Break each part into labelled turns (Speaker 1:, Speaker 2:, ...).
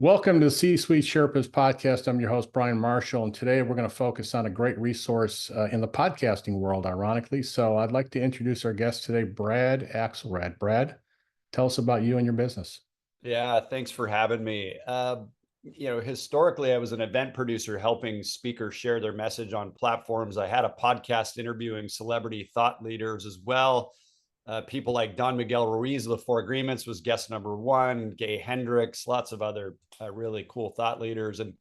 Speaker 1: Welcome to the C-Suite Sherpas podcast. I'm your host, Brian Marshall, and today we're going to focus on a great resource in the podcasting world, ironically. So I'd like to introduce our guest today, Brad Axelrad. Brad, tell us about you and your business.
Speaker 2: Yeah, thanks for having me. Historically, I was an event producer helping speakers share their message on platforms. I had a podcast interviewing celebrity thought leaders as well. People like Don Miguel Ruiz of the Four Agreements was guest number one, Gay Hendricks, lots of other really cool thought leaders. And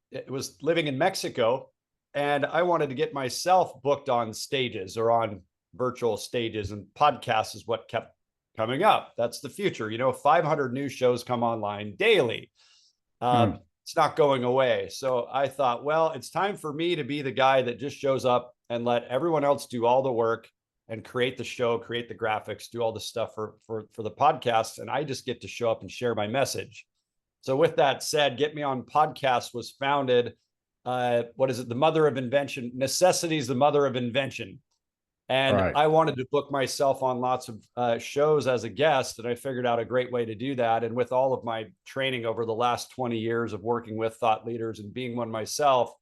Speaker 2: it was living in Mexico, and I wanted to get myself booked on stages or on virtual stages, and podcasts is what kept coming up. That's the future. 500 new shows come online daily.
Speaker 1: Hmm.
Speaker 2: It's not going away. So I thought, well, it's time for me to be the guy that just shows up and let everyone else do all the work and create the show, create the graphics, do all the stuff for the podcast. And I just get to show up and share my message. So with that said, Get Me On Podcast was founded. The mother of invention. Necessity is the mother of invention. And
Speaker 1: Right.
Speaker 2: I wanted to book myself on lots of shows as a guest, and I figured out a great way to do that. And with all of my training over the last 20 years of working with thought leaders and being one myself,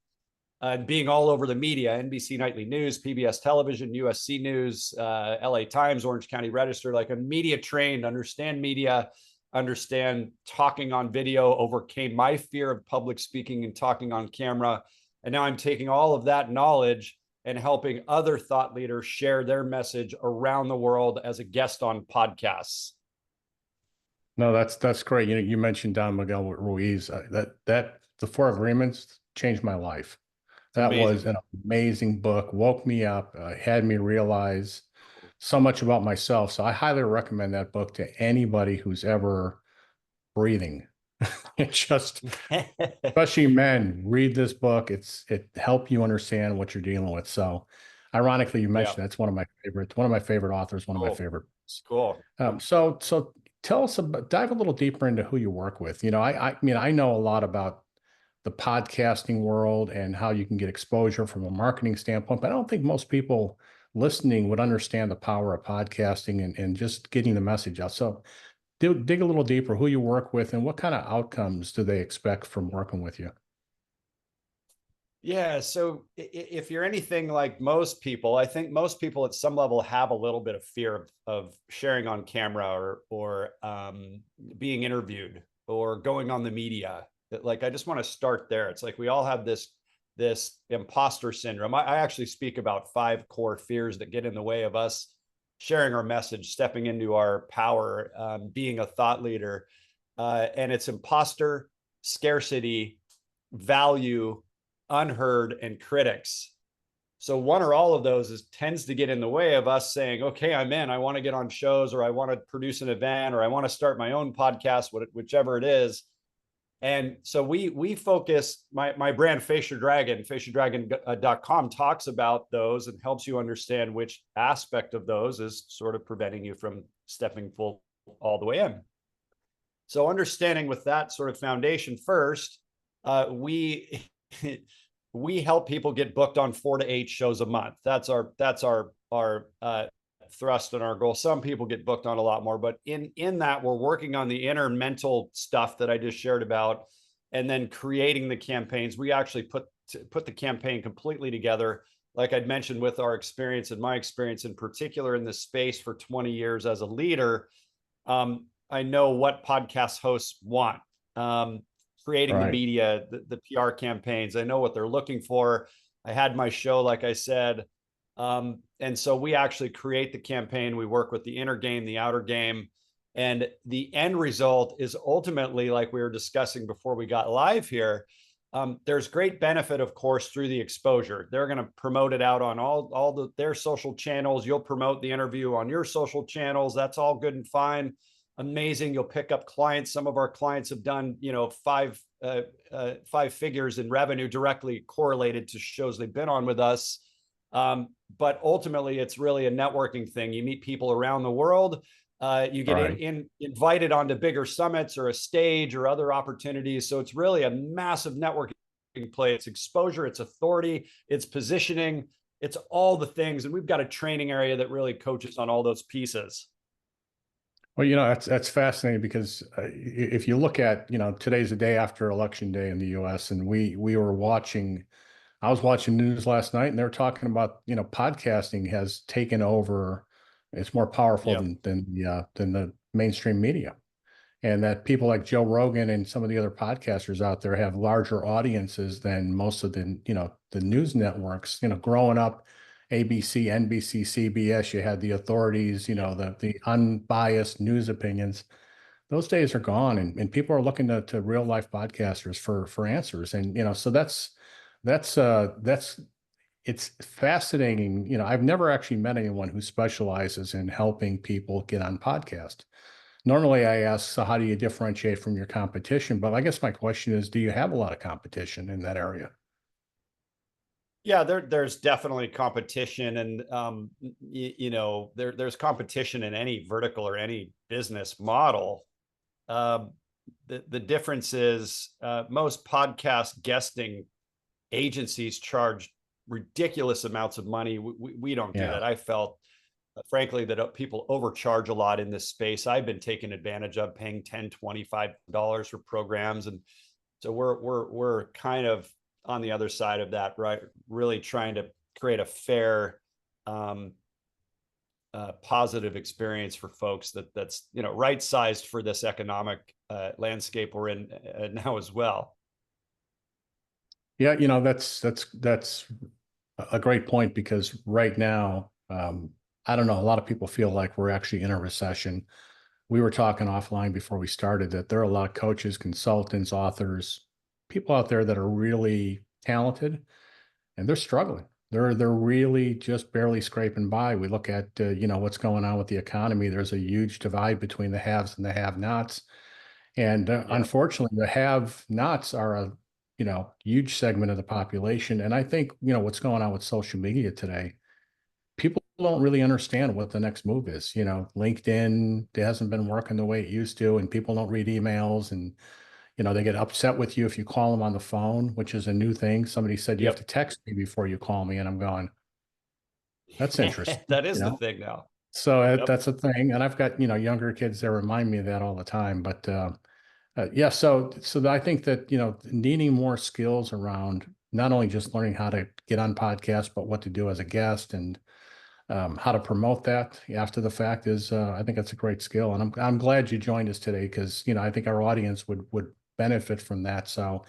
Speaker 2: and being all over the media, NBC Nightly News, PBS Television, USC News, LA Times, Orange County Register, like I'm media trained, understand media, understand talking on video, overcame my fear of public speaking and talking on camera. And now I'm taking all of that knowledge and helping other thought leaders share their message around the world as a guest on podcasts.
Speaker 1: No, that's great. You mentioned Don Miguel Ruiz. That the Four Agreements changed my life.
Speaker 2: It's
Speaker 1: That was
Speaker 2: amazing.
Speaker 1: an amazing book. Woke me up. Had me realize so much about myself. So I highly recommend that book to anybody who's ever breathing. It just, especially men, read this book. It help you understand what you're dealing with. So, ironically, you
Speaker 2: Yeah.
Speaker 1: mentioned that's one of my favorite authors, one of my
Speaker 2: Cool.
Speaker 1: favorite books.
Speaker 2: Cool.
Speaker 1: So tell us about, dive a little deeper into who you work with. I mean, I know a lot about the podcasting world and how you can get exposure from a marketing standpoint, but I don't think most people listening would understand the power of podcasting and just getting the message out. So dig a little deeper, who you work with and what kind of outcomes do they expect from working with you?
Speaker 2: Yeah. So if you're anything like most people, I think most people at some level have a little bit of fear of sharing on camera or being interviewed or going on the media. Like, I just want to start there. It's like we all have this imposter syndrome. I actually speak about 5 core fears that get in the way of us sharing our message, stepping into our power, being a thought leader. And it's imposter, scarcity, value, unheard, and critics. So one or all of those tends to get in the way of us saying, okay, I'm in, I want to get on shows, or I want to produce an event, or I want to start my own podcast, whichever it is. And so we focus, my brand FaciaDragon.com talks about those and helps you understand which aspect of those is sort of preventing you from stepping full all the way in. So understanding with that sort of foundation first, we we help people get booked on 4 to 8 shows a month. That's our thrust and our goal. Some people get booked on a lot more, but in that we're working on the inner mental stuff that I just shared about, and then creating the campaigns. We actually put the campaign completely together. Like I'd mentioned, with our experience and my experience in particular in this space for 20 years as a leader, I know what podcast hosts want. Creating the
Speaker 1: Right.
Speaker 2: media, the PR campaigns. I know what they're looking for. I had my show, like I said. And so we actually create the campaign. We work with the inner game, the outer game. And the end result is ultimately, like we were discussing before we got live here, there's great benefit, of course, through the exposure. They're going to promote it out on all their social channels. You'll promote the interview on your social channels. That's all good and fine. Amazing. You'll pick up clients. Some of our clients have done, 5 figures in revenue directly correlated to shows they've been on with us. But ultimately, it's really a networking thing. You meet people around the world. You get
Speaker 1: Right.
Speaker 2: invited onto bigger summits or a stage or other opportunities. So it's really a massive networking play. It's exposure, it's authority, it's positioning, it's all the things. And we've got a training area that really coaches on all those pieces.
Speaker 1: Well, that's fascinating because if you look at, today's the day after election day in the U.S. and we were watching. I was watching news last night, and they were talking about, podcasting has taken over. It's more powerful
Speaker 2: Yep.
Speaker 1: than the mainstream media, and that people like Joe Rogan and some of the other podcasters out there have larger audiences than most of the news networks. Growing up, ABC, NBC, CBS, you had the authorities,
Speaker 2: Yep.
Speaker 1: the unbiased news opinions. Those days are gone, and people are looking to real life podcasters for answers. And so that's it's fascinating. I've never actually met anyone who specializes in helping people get on podcast. Normally I ask, so how do you differentiate from your competition? But I guess my question is, do you have a lot of competition in that area?
Speaker 2: Yeah, there's definitely competition, and there's competition in any vertical or any business model. Um, the difference is most podcast guesting agencies charge ridiculous amounts of money. We don't do
Speaker 1: Yeah.
Speaker 2: that. I felt, frankly, that people overcharge a lot in this space. I've been taken advantage of, paying $10, $25 for programs, and so we're kind of on the other side of that, right? Really trying to create a fair, um, positive experience for folks that's right sized for this economic landscape we're in now as well.
Speaker 1: Yeah, that's a great point because right now, I don't know, a lot of people feel like we're actually in a recession. We were talking offline before we started that there are a lot of coaches, consultants, authors, people out there that are really talented, and they're struggling. They're really just barely scraping by. We look at what's going on with the economy. There's a huge divide between the haves and the have-nots, and
Speaker 2: Yeah.
Speaker 1: unfortunately, the have-nots are a huge segment of the population. And I think what's going on with social media today, people don't really understand what the next move is. LinkedIn, it hasn't been working the way it used to, and people don't read emails, and they get upset with you if you call them on the phone, which is a new thing. Somebody said you have to
Speaker 2: Yep.
Speaker 1: text me before you call me, and I'm going, that's interesting.
Speaker 2: That is the thing now.
Speaker 1: So
Speaker 2: Yep.
Speaker 1: that's a thing, and I've got younger kids that remind me of that all the time. But yeah, so I think that needing more skills around not only just learning how to get on podcasts, but what to do as a guest and how to promote that after the fact is, I think that's a great skill, and I'm glad you joined us today because I think our audience would benefit from that. So,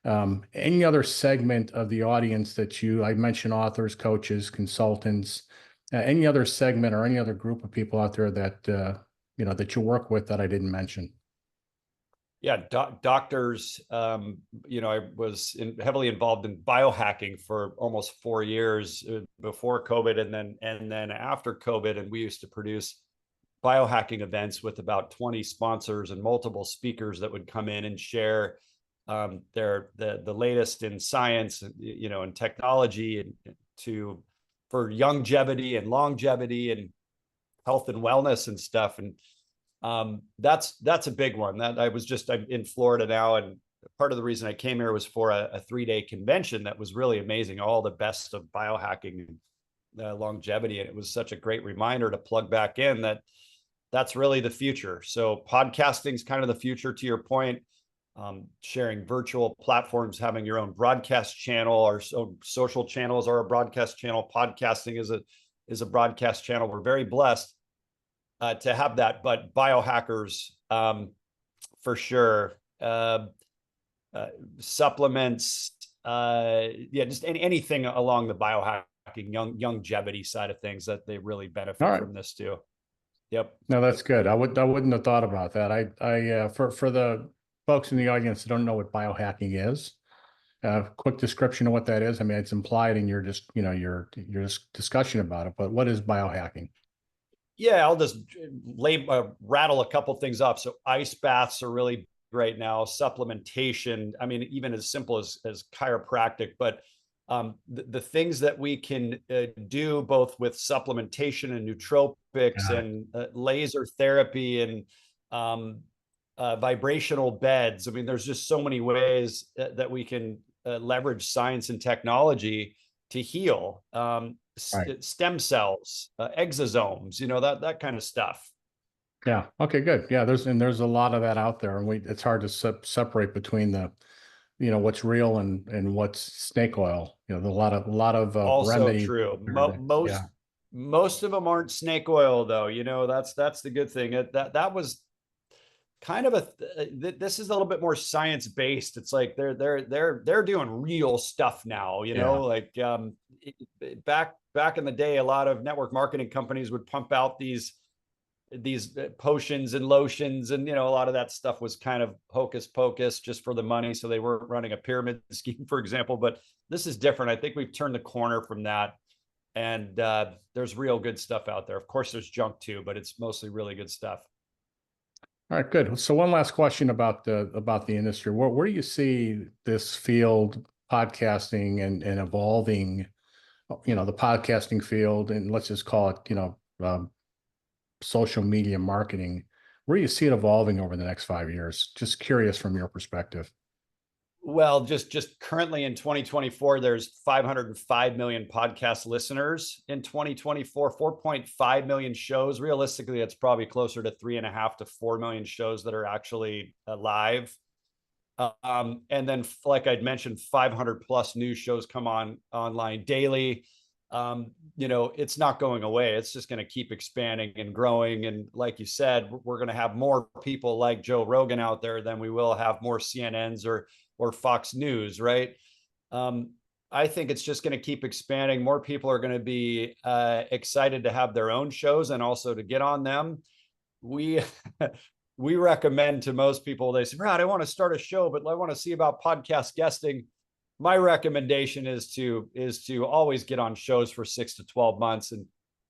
Speaker 1: any other segment of the audience that I mentioned, authors, coaches, consultants, any other segment or any other group of people out there that that you work with that I didn't mention?
Speaker 2: Yeah, doctors. I was heavily involved in biohacking for almost 4 years before COVID, and then after COVID, and we used to produce biohacking events with about 20 sponsors and multiple speakers that would come in and share the latest in science, and technology, and to for longevity and health and wellness and stuff. And that's a big one. That I'm in Florida now, and part of the reason I came here was for a 3-day convention that was really amazing. All the best of biohacking and longevity, and it was such a great reminder to plug back in that that's really the future. So podcasting is kind of the future, to your point. Sharing virtual platforms, having your own broadcast channel, our social channels are a broadcast channel. Podcasting is a broadcast channel. We're very blessed to have that, but biohackers, for sure. Supplements, yeah, just anything along the biohacking, longevity side of things, that they really
Speaker 1: All
Speaker 2: benefit
Speaker 1: right.
Speaker 2: from this too. Yep.
Speaker 1: No, that's good. I wouldn't have thought about that. For the folks in the audience that don't know what biohacking is, quick description of what that is. I mean, it's implied in your discussion about it, but what is biohacking?
Speaker 2: Yeah, I'll just rattle a couple things off. So ice baths are really great now. Supplementation. I mean, even as simple as chiropractic, but the things that we can do both with supplementation and nootropics
Speaker 1: Yeah,
Speaker 2: and laser therapy and vibrational beds. I mean, there's just so many ways that we can leverage science and technology to heal.
Speaker 1: right.
Speaker 2: Stem cells, exosomes, that kind of stuff.
Speaker 1: Yeah. Okay, good. Yeah, there's a lot of that out there, and it's hard to separate between the, what's real and what's snake oil. There's a lot of
Speaker 2: Also
Speaker 1: remedies
Speaker 2: true.
Speaker 1: out there that, yeah,
Speaker 2: Most of them aren't snake oil though. That's the good thing. That was kind of this is a little bit more science based. It's like they're doing real stuff now,
Speaker 1: yeah,
Speaker 2: like back in the day, a lot of network marketing companies would pump out these potions and lotions, and a lot of that stuff was kind of hocus pocus just for the money, so they weren't running a pyramid scheme, for example. But this is different. I think we've turned the corner from that, and there's real good stuff out there. Of course there's junk too, but it's mostly really good stuff.
Speaker 1: All right, good. So one last question about the industry. Where do you see this field, podcasting, and evolving? The podcasting field, and let's just call it, social media marketing. Where do you see it evolving over the next 5 years? Just curious from your perspective.
Speaker 2: Well, just currently in 2024, there's 505 million podcast listeners. In 2024, 4.5 million shows. Realistically, it's probably closer to 3.5 to 4 million shows that are actually live. And then, like I'd mentioned, 500 plus new shows come online daily. It's not going away. It's just going to keep expanding and growing. And like you said, we're going to have more people like Joe Rogan out there than we will have more CNNs or Fox News, right? I think it's just going to keep expanding. More people are going to be excited to have their own shows and also to get on them. We we recommend to most people, they say, Brad, I want to start a show, but I want to see about podcast guesting. My recommendation is to always get on shows for 6 to 12 months and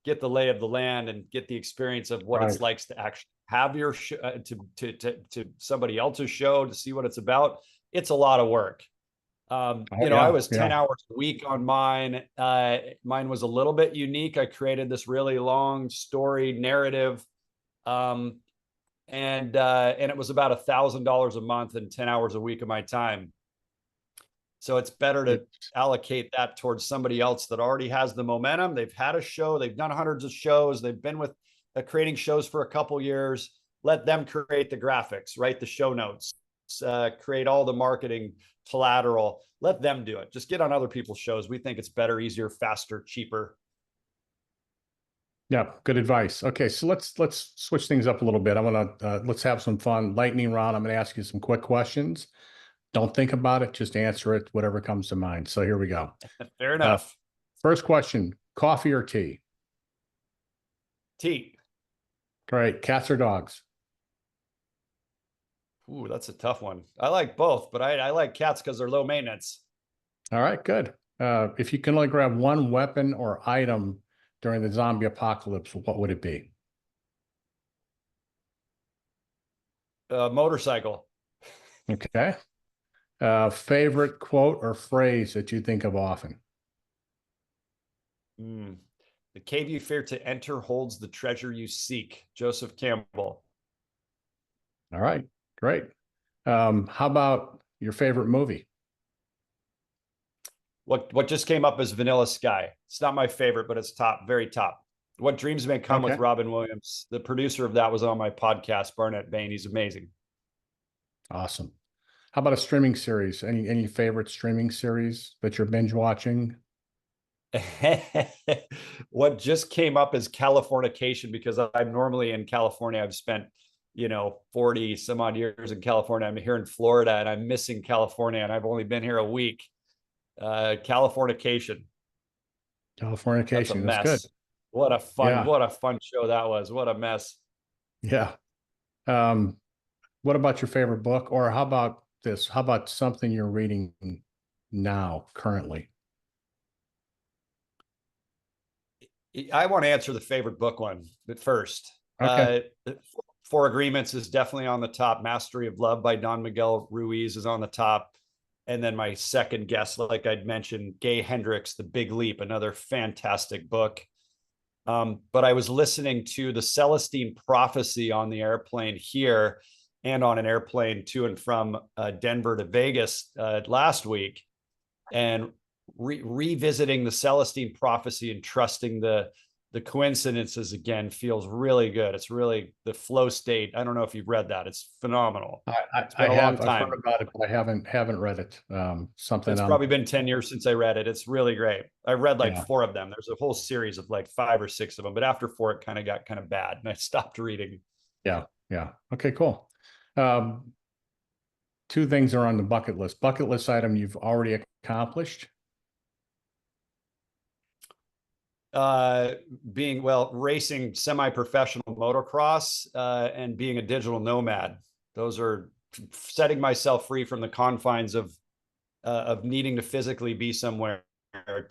Speaker 2: get the lay of the land and get the experience of what
Speaker 1: Right.
Speaker 2: it's like to actually have your to somebody else's show, to see what it's about. It's a lot of work.
Speaker 1: Oh,
Speaker 2: I
Speaker 1: yeah,
Speaker 2: was 10
Speaker 1: yeah.
Speaker 2: hours a week on mine. Mine was a little bit unique. I created this really long story narrative. And it was about $1,000 a month and 10 hours a week of my time. So it's better to allocate that towards somebody else that already has the momentum. They've had a show, they've done hundreds of shows, they've been with creating shows for a couple years. Let them create the graphics, write the show notes, create all the marketing collateral. Let them do it. Just get on other people's shows. We think it's better, easier, faster, cheaper.
Speaker 1: Yeah, good advice. Okay, so let's switch things up a little bit. I want to let's have some fun. Lightning round. I'm going to ask you some quick questions. Don't think about it, just answer it, whatever comes to mind. So here we go.
Speaker 2: Fair
Speaker 1: Uh,
Speaker 2: enough.
Speaker 1: First question: coffee or tea?
Speaker 2: Tea.
Speaker 1: Great. Cats or dogs?
Speaker 2: Ooh, that's a tough one. I like both, but I like cats because they're low maintenance.
Speaker 1: All right, good. If you can only grab one weapon or item during the zombie apocalypse, what would it be?
Speaker 2: Motorcycle.
Speaker 1: Okay. Favorite quote or phrase that you think of often?
Speaker 2: The cave you fear to enter holds the treasure you seek. Joseph Campbell.
Speaker 1: All right, great. How about your favorite movie?
Speaker 2: What just came up is Vanilla Sky. It's not my favorite, but it's top, very top. What Dreams May Come with
Speaker 1: Okay,
Speaker 2: Robin Williams. The producer of that was on my podcast, Barnett Bain. He's amazing.
Speaker 1: awesome. How about a streaming series? Any favorite streaming series that you're binge watching?
Speaker 2: What just came up is Californication, because I'm normally in California. I've spent 40 some odd years in California. I'm here in Florida and I'm missing California, and I've only been here a week. Californication. That's a
Speaker 1: Californication. That's good.
Speaker 2: mess. What a fun,
Speaker 1: Yeah,
Speaker 2: what a fun show that was. What a mess.
Speaker 1: yeah. Um, what about your favorite book? Or how about this? How about something you're reading now, currently?
Speaker 2: I want to answer the favorite book one, but first,
Speaker 1: Okay.
Speaker 2: Four Agreements is definitely on the top. Mastery of Love by Don Miguel Ruiz is on the top. And then my second guess, like I'd mentioned, Gay Hendricks, The Big Leap, another fantastic book. But I was listening to the Celestine Prophecy on the airplane here and on an airplane to and from Denver to Vegas last week, and revisiting the Celestine Prophecy and trusting the the coincidences again feels really good. It's really the flow state. I don't know if you've read that. It's phenomenal. It's
Speaker 1: I
Speaker 2: been a long
Speaker 1: have, I've heard
Speaker 2: time.
Speaker 1: about it, but I haven't read it. Something
Speaker 2: It's probably been 10 years since I read it. It's really great. I read like
Speaker 1: yeah,
Speaker 2: 4 of them. There's a whole series of like 5 or 6 of them, but after 4, it kind of got kind of bad and I stopped reading.
Speaker 1: yeah, yeah. Okay, cool. Um, Two things are on the bucket list. Bucket list item you've already accomplished.
Speaker 2: uh Being, well, racing semi-professional motocross, and being a digital nomad. Those are setting myself free from the confines of needing to physically be somewhere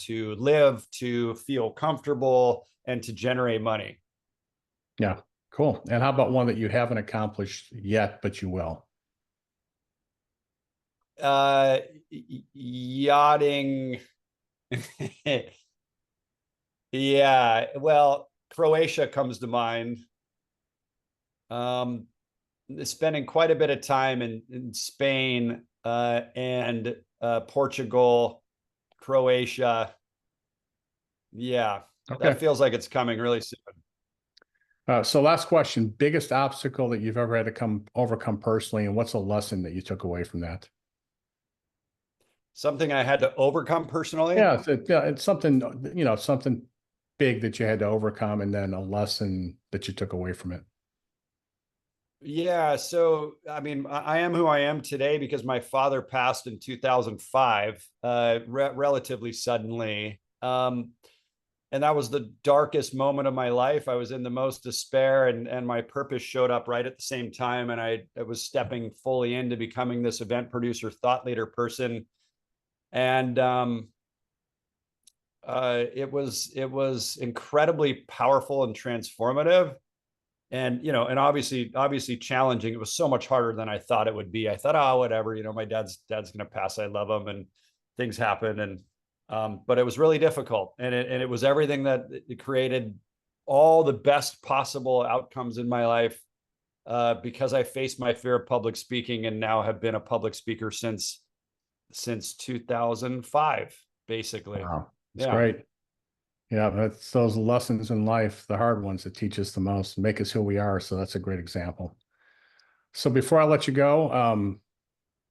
Speaker 2: to live, to feel comfortable, and to generate money.
Speaker 1: Yeah, cool. And how about one that you haven't accomplished yet, but you will?
Speaker 2: uh Yachting. Yeah, well, Croatia comes to mind. um Spending quite a bit of time in Spain, and Portugal, Croatia. Yeah, that
Speaker 1: Okay.
Speaker 2: feels like it's coming really soon.
Speaker 1: So last question, biggest obstacle that you've ever had to overcome personally, and what's a lesson that you took away from that?
Speaker 2: Something I had to overcome personally.
Speaker 1: Yeah, it's something, something big that you had to overcome, and then a lesson that you took away from it.
Speaker 2: Yeah, so I mean, I am who I am today because my father passed in 2005, relatively suddenly. And that was the darkest moment of my life. I was in the most despair, and my purpose showed up right at the same time. And I was stepping fully into becoming this event producer, thought leader person. And it was incredibly powerful and transformative, and and obviously challenging. It was so much harder than I thought it would be. I thought, oh, whatever, my dad's gonna pass. I love him, and things happen, and but it was really difficult, and it was everything that it created all the best possible outcomes in my life, because I faced my fear of public speaking and now have been a public speaker since 2005, basically.
Speaker 1: Wow, that's
Speaker 2: Yeah.
Speaker 1: great. Yeah, that's those lessons in life, the hard ones that teach us the most, make us who we are. So that's a great example. So before I let you go,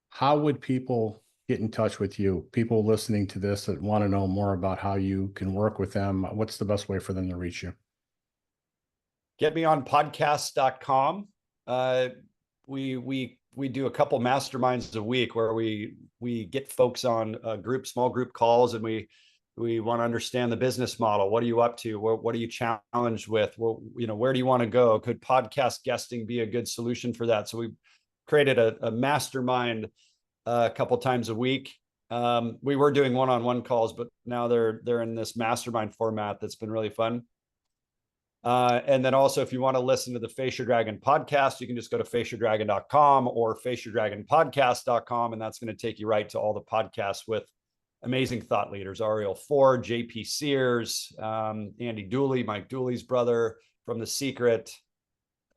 Speaker 1: how would people get in touch with you? People listening to this that want to know more about how you can work with them. What's the best way for them to reach you?
Speaker 2: Get me on podcast.com. Uh, we do a couple masterminds a week where we get folks on small group calls, and we want to understand the business model. What are you up to? What are you challenged with? Well, where do you want to go? Could podcast guesting be a good solution for that? So we created a mastermind a couple times a week. We were doing one-on-one calls, but now they're in this mastermind format that's been really fun. And then also, if you want to listen to the Face Your Dragon podcast, you can just go to faceyourdragon.com or faceyourdragonpodcast.com, and that's going to take you right to all the podcasts with amazing thought leaders: Ariel Ford, JP Sears, Andy Dooley, Mike Dooley's brother from The Secret,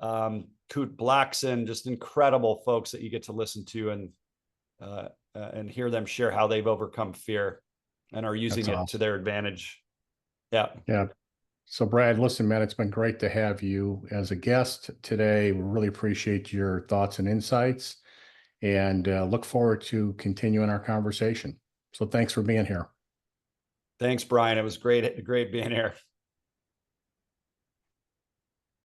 Speaker 2: Coot Blackson, just incredible folks that you get to listen to and hear them share how they've overcome fear and are using
Speaker 1: That's
Speaker 2: it to
Speaker 1: awesome.
Speaker 2: their advantage. Yeah.
Speaker 1: Yeah. So Brad, listen, man, it's been great to have you as a guest today. We really appreciate your thoughts and insights, and look forward to continuing our conversation. So thanks for being here.
Speaker 2: Thanks, Brian. It was great being here.